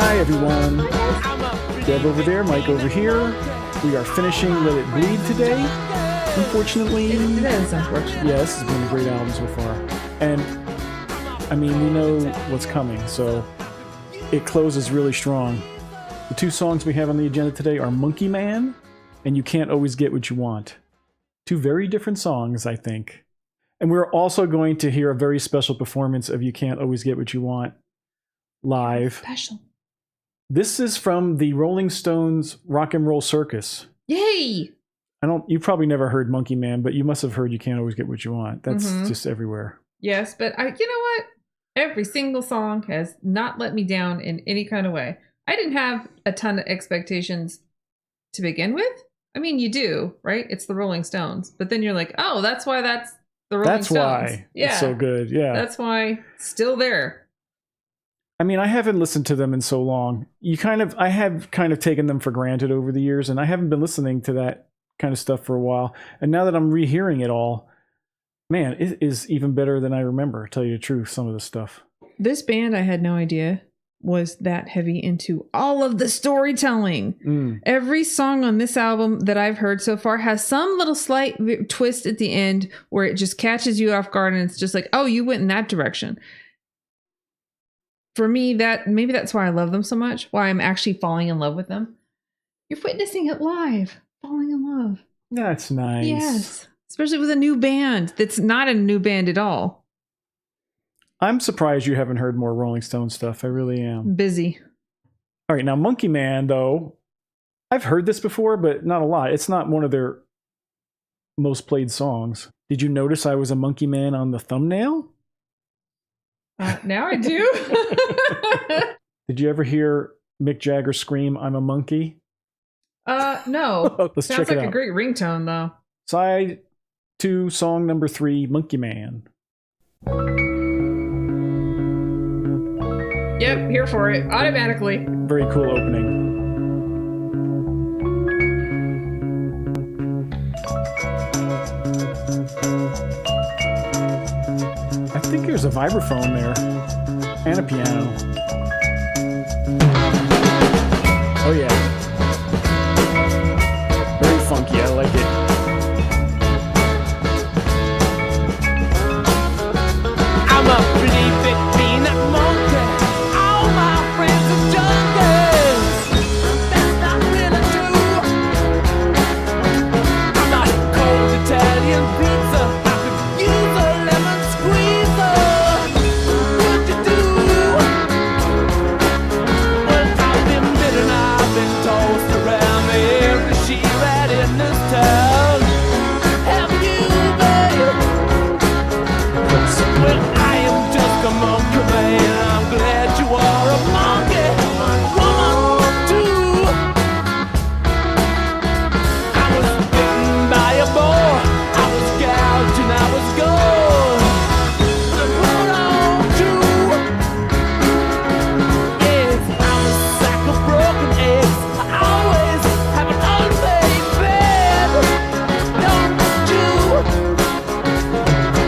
Hi, everyone. Deb over there, Mike over here. We are finishing Let It Bleed today. Unfortunately. It is unfortunate. Yeah, this has been a great album so far. And, I mean, we know what's coming, so it closes really strong. The two songs we have on the agenda today are Monkey Man and You Can't Always Get What You Want. Two very different songs, I think. And we're also going to hear a very special performance of You Can't Always Get What You Want live. Special. This is from the Rolling Stones Rock and Roll Circus. Yay! You probably never heard Monkey Man, but you must have heard You Can't Always Get What You Want. That's just everywhere. Yes, but you know what? Every single song has not let me down in any kind of way. I didn't have a ton of expectations to begin with. I mean, you do, right? It's the Rolling Stones. But then you're like, oh, that's why that's the Rolling Stones. That's why it's so good. Yeah. That's why it's still there. I mean, I haven't listened to them in so long. I have kind of taken them for granted over the years, and I haven't been listening to that kind of stuff for a while. And now that I'm rehearing it all, man, it is even better than I remember, to tell you the truth, some of the stuff. This band, I had no idea, was that heavy into all of the storytelling. Every song on this album that I've heard so far has some little slight twist at the end where it just catches you off guard, and it's just like, oh, you went in that direction. For me, maybe that's why I love them so much, why I'm actually falling in love with them. You're witnessing it live, falling in love. That's nice. Yes, especially with a new band that's not a new band at all. I'm surprised you haven't heard more Rolling Stone stuff. I really am. Busy. All right, now Monkey Man, though, I've heard this before, but not a lot. It's not one of their most played songs. Did you notice I was a monkey man on the thumbnail? Now I do. Did you ever hear Mick Jagger scream, "I'm a monkey"? No. Let's Sounds check it like out. a great ringtone, though. Side 2, song number 3, Monkey Man. Yep, here for it. Automatically. Very cool opening. I think there's a vibraphone there and a piano. Oh yeah. Very funky, I like it. I'm a pretty big peanut monkey. All my friends are junkies. That's not really true. I'm not cold Italian pizza. I could use a lemon squeezer. What you do? Well, I've been bitten, I've been tossed around every she rat in this town. Have you, babe? Well, I am just a monkey man. I'm glad you are a monkey woman too. I was bitten by a boar. I was gouged and I was gone. Hold on to. Yes, I'm a sack of broken eggs. I always have an unpaid bed. Don't you?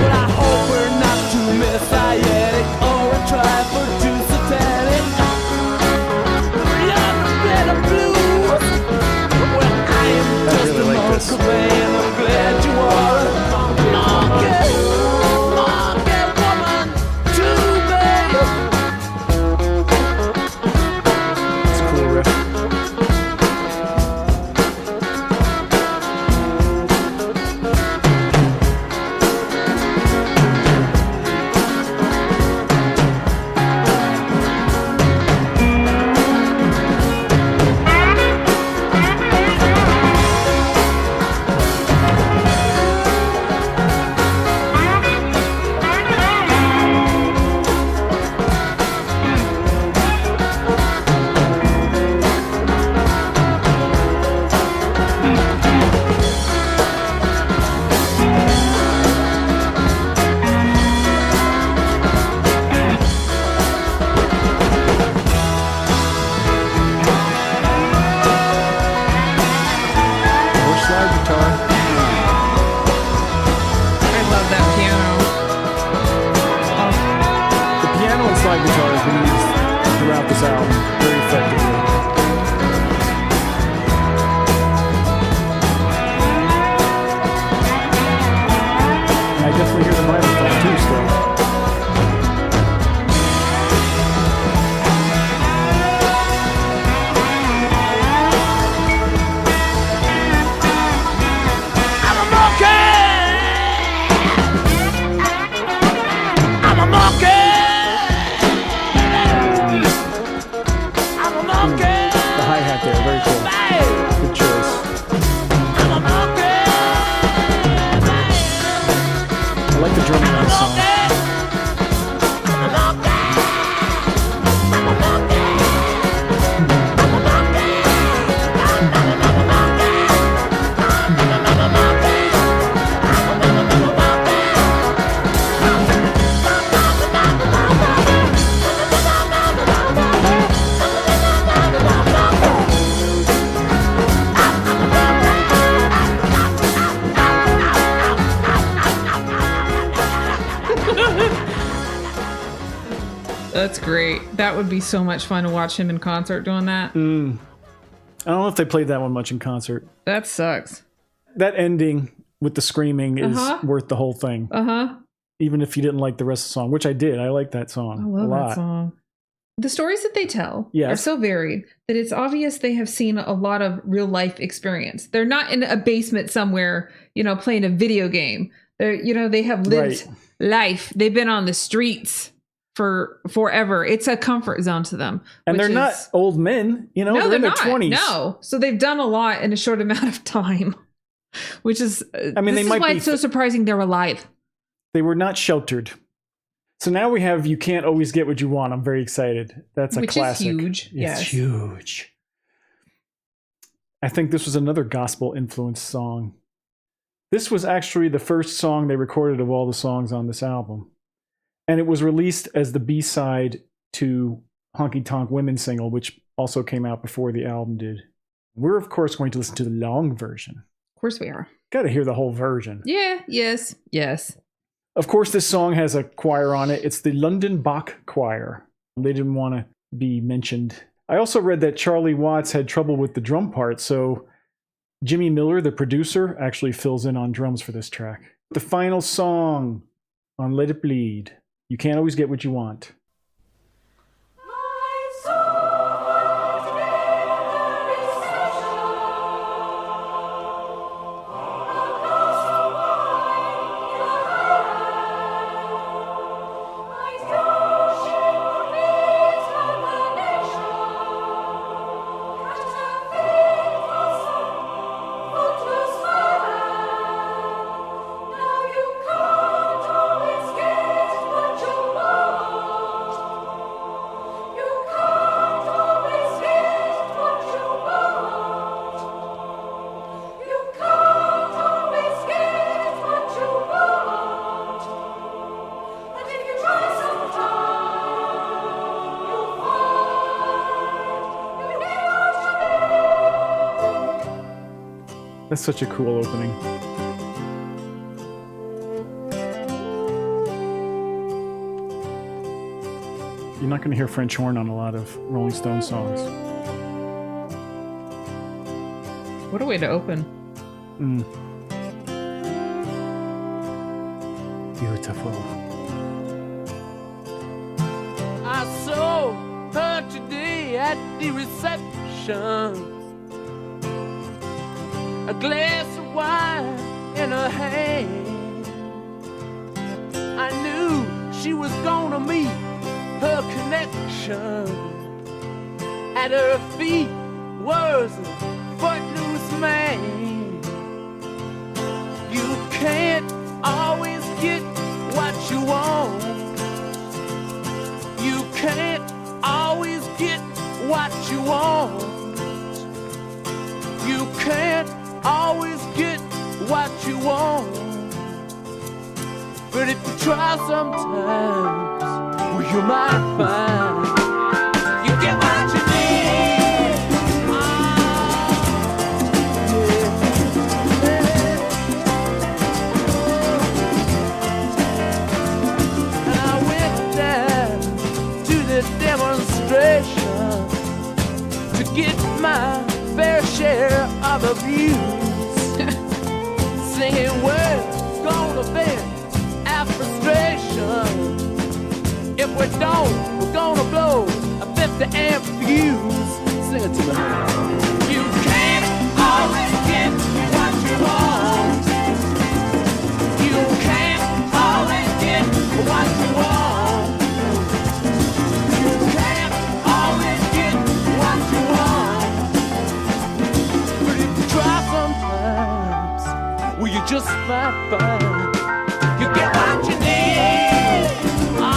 But I hope we're not too messianic or a trifle too satanic. Beyond the red and blue. Well, I am just really a like this. monkey man. I'm glad you are a monkey woman too, babe. It's a cool riff. Or slide guitar. I love that piano. The piano and slide guitar has been used throughout this album very effectively. And I definitely hear the vibraphone too still. That's great. That would be so much fun to watch him in concert doing that. I don't know if they played that one much in concert. That sucks. That ending with the screaming is worth the whole thing. Even if you didn't like the rest of the song, which I did. I like that song I love a lot. that song. The stories that they tell are Yes. so varied that it's obvious they have seen a lot of real life experience. They're not in a basement somewhere, playing a video game. They have lived life. They've been on the streets for forever. It's a comfort zone to them. And they're not old men, No, they're in their not. 20s. No. So they've done a lot in a short amount of time, which is, I mean, this they might is why be it's so surprising they're alive. They were not sheltered. So now we have You Can't Always Get What You Want. I'm very excited. That's a Which classic. is huge. It's huge. I think this was another gospel influenced song. This was actually the first song they recorded of all the songs on this album. And it was released as the B-side to Honky Tonk Women single, which also came out before the album did. We're, of course, going to listen to the long version. Of course we are. Got to hear the whole version. Yeah, yes. Of course, this song has a choir on it. It's the London Bach Choir. They didn't want to be mentioned. I also read that Charlie Watts had trouble with the drum part, so Jimmy Miller, the producer, actually fills in on drums for this track. The final song on Let It Bleed. You Can't Always Get What You Want. That's such a cool opening. You're not going to hear French horn on a lot of Rolling Stones songs. What a way to open. Beautiful. I saw her today at the reception. A glass of wine in her hand. I knew she was gonna meet her connection. At her feet was a footloose man. You can't always get what you want. You can't always get what you want. You can't always get what you want. But if you try sometimes, well, you might find you get what you need. And I went down to the demonstration. gonna abuse. Singing words gonna vent our frustration. If we don't, we're gonna blow a 50 amp fuse. Sing it to me. You can't always get what you want. You can't always get what you want. You can't always get what you want. But if you try sometimes, well, you just might find you get what you need. Oh,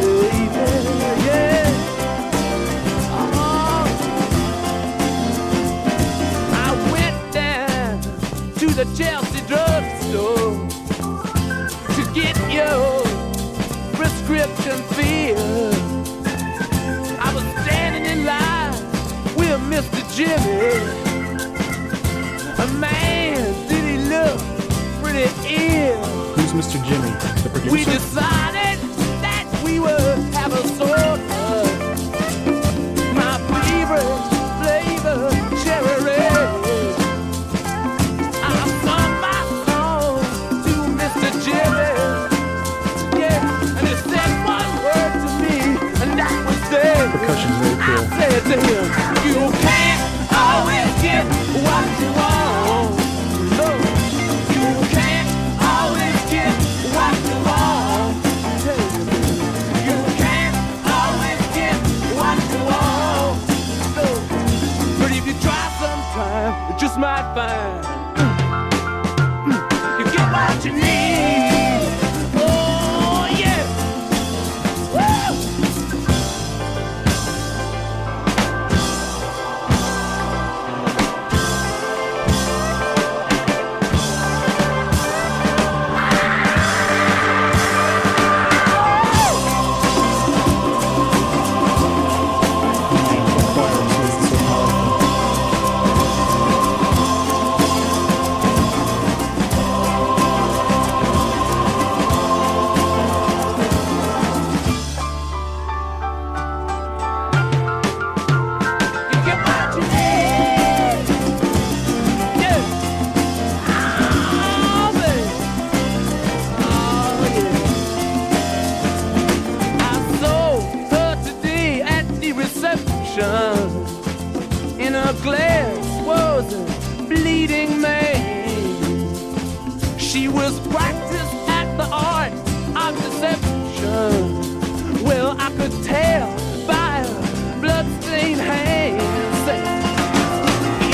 baby, yeah. Oh. I went down to the Chelsea drugstore to get your prescription filled. I was standing in line with Mr. Jimmy. A man, did he look pretty ill? Who's Mr. Jimmy, the producer? We decided that we would have a soda. My favorite flavor, cherry red. I sung my song to Mr. Jimmy. Yeah, and he said one word to me, and that was there. Percussion's very I cool. said to him, you can't always get what you want. No, you can't always get what you want. You can't always get what you want. No, but if you try sometime, you just might find you get what you need. Oh yeah. Woo! You get what you need. Yeah. Oh, baby. Oh, yeah. I saw her today at the reception. In her glass was a bleeding man. She was practiced at the art of deception. Well, I could tell by her bloodstained hands.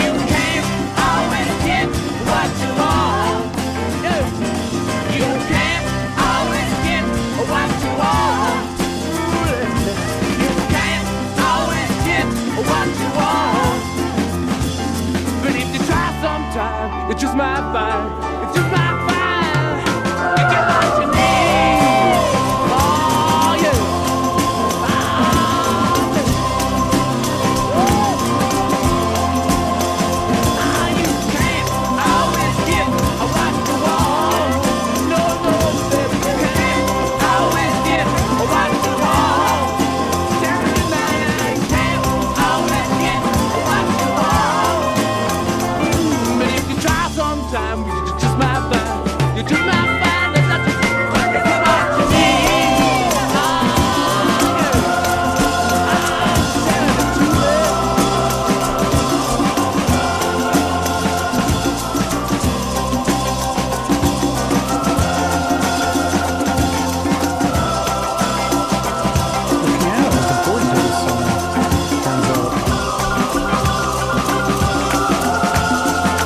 You can't always get what you want. Yeah. You can't always get what you want. You can't always get what you want. But if you try sometime, you just might find, you just might find, you get what you need. Oh yeah. You can't always get what you want. No, no, baby, you can't always get what you want. Tell me now, you can't always get what you want. But if you try sometime, you just might find, you just might find that you get what you need. Oh, yeah. Tell the truth. The piano is important to this song, turns out.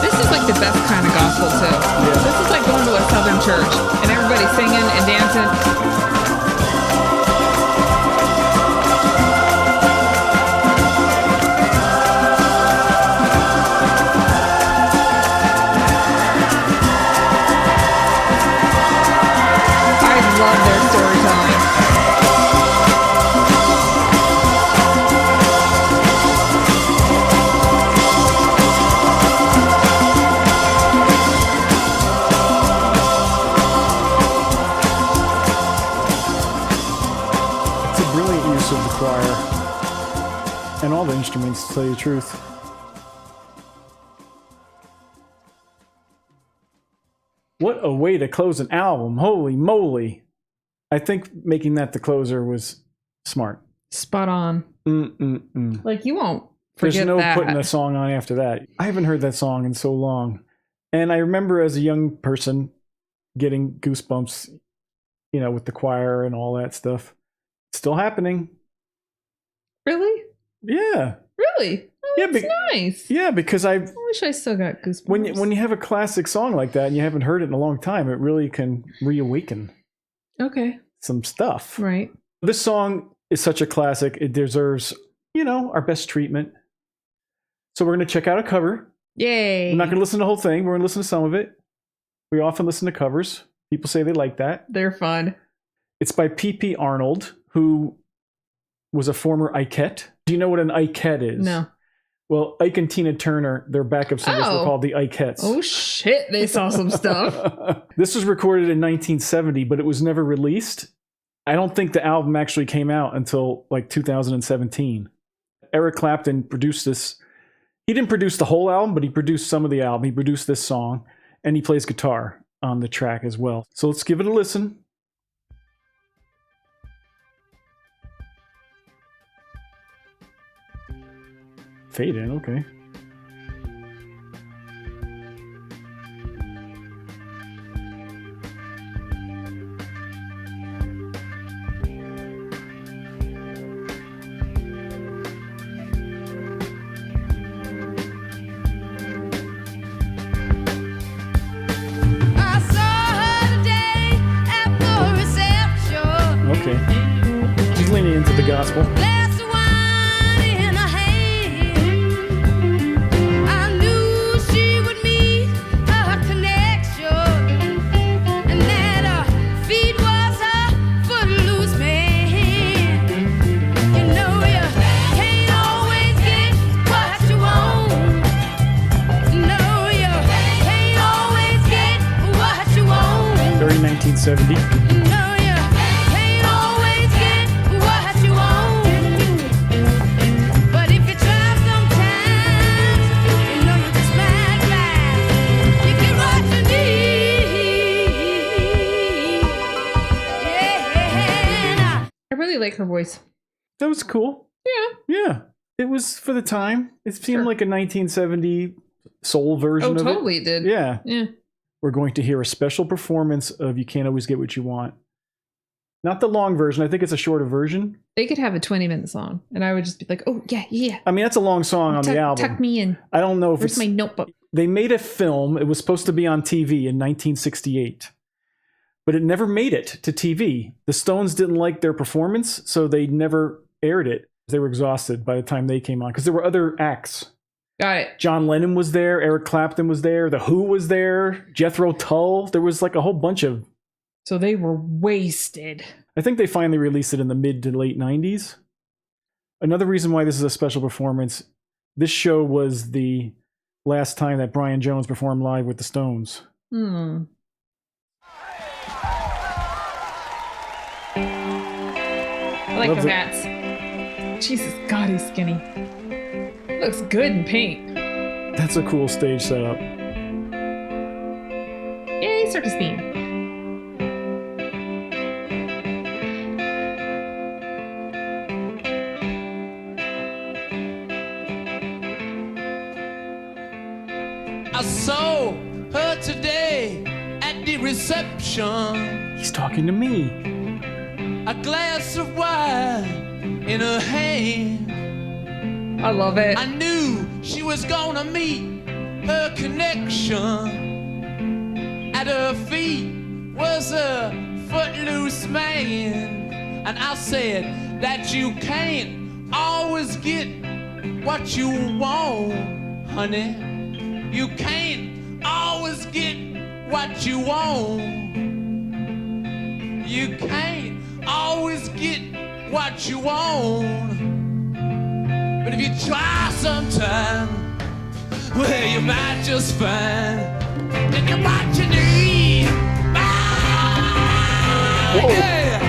This is like the best kind of gospel too. This is like going to a southern church and everybody singing and dancing. I love their storytelling. It's a brilliant use of the choir and all the instruments, to tell you the truth. What a way to close an album. Holy moly. I think making that the closer was smart. Spot on. Like, you won't forget There's no that. putting a song on after that. I haven't heard that song in so long. And I remember as a young person getting goosebumps, with the choir and all that stuff. Still happening. Really? Yeah. Really? Oh, Yeah, that's nice. Yeah, because I wish I still got goosebumps. when you have a classic song like that and you haven't heard it in a long time, it really can reawaken some stuff. Right. This song is such a classic. It deserves, our best treatment. So we're going to check out a cover. Yay. We're not going to listen to the whole thing. We're going to listen to some of it. We often listen to covers. People say they like that. They're fun. It's by P.P. Arnold, who was a former Ikette. Do you know what an Ikette is? No. Well, Ike and Tina Turner, their backup singers were called the Ikettes. Oh, shit. They saw some stuff. This was recorded in 1970, but it was never released. I don't think the album actually came out until like 2017. Eric Clapton produced this. He didn't produce the whole album, but he produced some of the album. He produced this song, and he plays guitar on the track as well. So let's give it a listen. Fade in, okay. Okay. She's leaning into the gospel. Very 1970. Like her voice. That was cool. Yeah. It was for the time. It seemed like a 1970 soul version of it. Oh, totally it did. Yeah. Yeah. We're going to hear a special performance of You Can't Always Get What You Want. Not the long version. I think it's a shorter version. They could have a 20-minute song, and I would just be like, oh, yeah. I mean, that's a long song on the album. Tuck me in. I don't know if Where's my notebook? They made a film. It was supposed to be on TV in 1968. But it never made it to TV. The Stones didn't like their performance, so they never aired it. They were exhausted by the time they came on, because there were other acts. Got it. John Lennon was there, Eric Clapton was there, The Who was there, Jethro Tull. There was like a whole bunch of... So they were wasted. I think they finally released it in the mid to late 90s. Another reason why this is a special performance, this show was the last time that Brian Jones performed live with the Stones. I like the hats. Jesus, God, he's skinny. Looks good in paint. That's a cool stage setup. Yay, circus theme. I saw her today at the reception. He's talking to me. A glass of wine in her hand. I love it. I knew she was gonna meet her connection. At her feet was a footloose man. And I said that you can't always get what you want, honey. You can't always get what you want. You can't always get what you want. But if you try sometime, well, you might just find that you're what you need. Ah, yeah.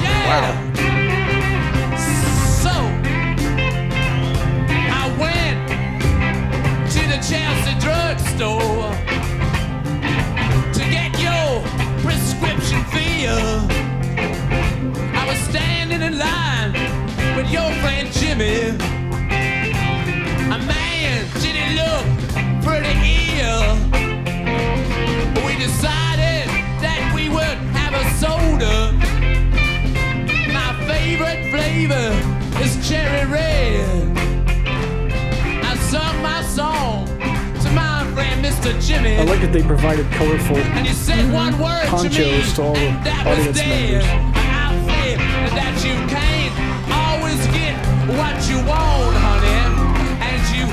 Yeah. Wow. So, I went to the Chelsea drugstore. year, I was standing in line with your friend Jimmy. A man didn't look pretty ill. We decided that we would have a soda. My favorite flavor is cherry red. I sung my song to my friend Mr. Jimmy. I like that they provided colorful And you said one word to me, ponchos to all the and that was audience dead. members. I said that you can't always get what you want, honey, and you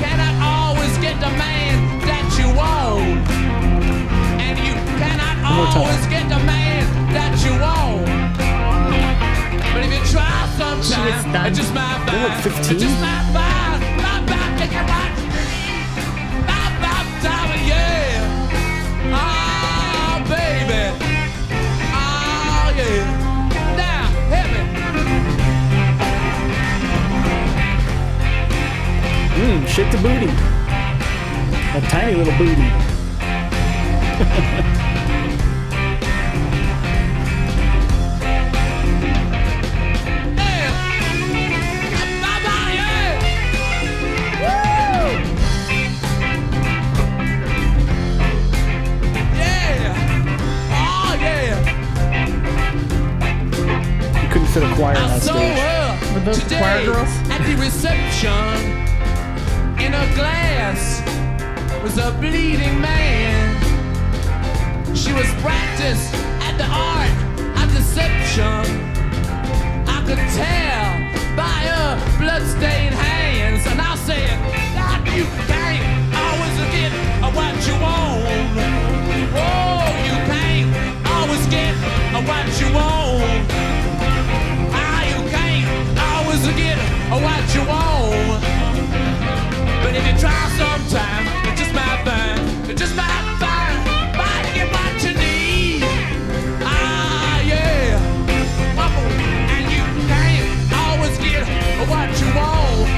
cannot always get the man that you want, and you cannot more time. always get the man that you want. But if you try She is sometime, done. it just might They're like find, 15. it just might find, to get what you need. Yeah. Oh, baby. Oh, yeah. Now, hit me. Shake the booty. A tiny little booty. Yeah. Bye-bye, yeah. Woo. Yeah. Oh, yeah. You couldn't fit a choir on I that saw stage. her Were those today choir girls? at the reception. In a glass was a bleeding man. She was practiced at the art of deception. I could tell by her bloodstained hands. And I said, that you can't always get what you want. Oh, you can't always get what you want. You can't always get what you want. But if you try sometime, it just might find, it just might find, might get what you need. Yeah. And you can't always get what you want.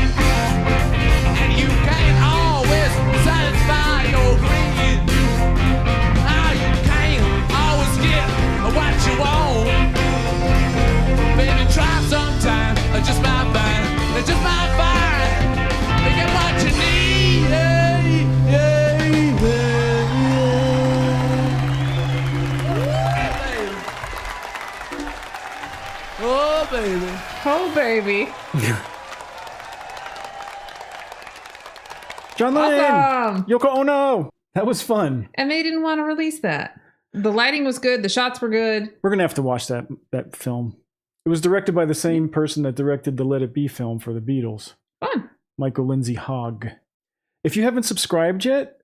And you can't always satisfy your greed. You can't always get what you want. Baby, try sometime, it just might find, it just might find, to get what you need. Yeah, yeah, yeah. Oh, baby. Oh, baby. John Lennon! Awesome. Yoko Ono! That was fun. And they didn't want to release that. The lighting was good. The shots were good. We're going to have to watch that film. It was directed by the same person that directed the Let It Be film for the Beatles. Fun. Michael Lindsay Hogg. If you haven't subscribed yet,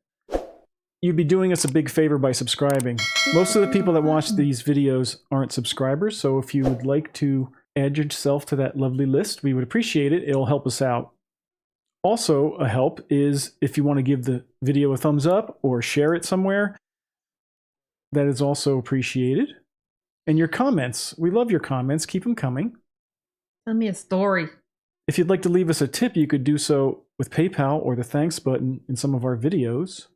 you'd be doing us a big favor by subscribing. Most of the people that watch these videos aren't subscribers, so if you would like to add yourself to that lovely list, we would appreciate it. It'll help us out. Also, a help is if you want to give the video a thumbs up or share it somewhere. That is also appreciated. And your comments. We love your comments. Keep them coming. Tell me a story. If you'd like to leave us a tip, you could do so with PayPal or the thanks button in some of our videos.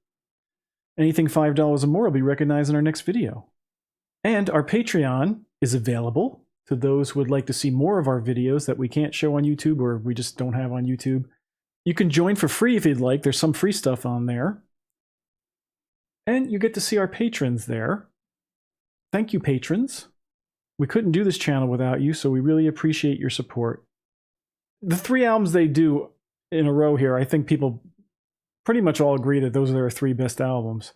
Anything $5 or more will be recognized in our next video. And our Patreon is available to those who would like to see more of our videos that we can't show on YouTube or we just don't have on YouTube. You can join for free if you'd like. There's some free stuff on there. And you get to see our patrons there. Thank you, patrons. We couldn't do this channel without you, so we really appreciate your support. The 3 albums they do in a row here, I think people pretty much all agree that those are their 3 best albums.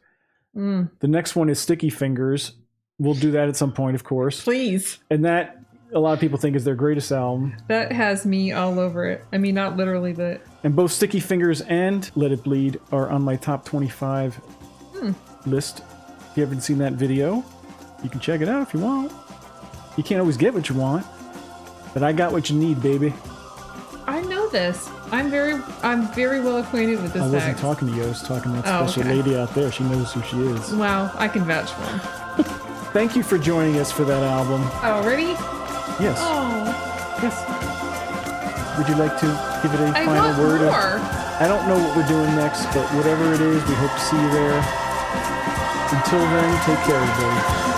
The next one is Sticky Fingers. We'll do that at some point, of course. Please. And that, a lot of people think is their greatest album. That has me all over it. I mean, not literally, but... And both Sticky Fingers and Let It Bleed are on my top 25 list. If you haven't seen that video, you can check it out if you want. You can't always get what you want, but I got what you need, baby. I know this. I'm very well acquainted with this I wasn't text. talking to you. I was talking to that Oh, special okay. lady out there. She knows who she is. Wow, I can vouch for him. Thank you for joining us for that album. Already? Yes. Oh, Yes. Would you like to give it a I final want word? more. I don't know what we're doing next, but whatever it is, we hope to see you there. Until then, take care, everybody.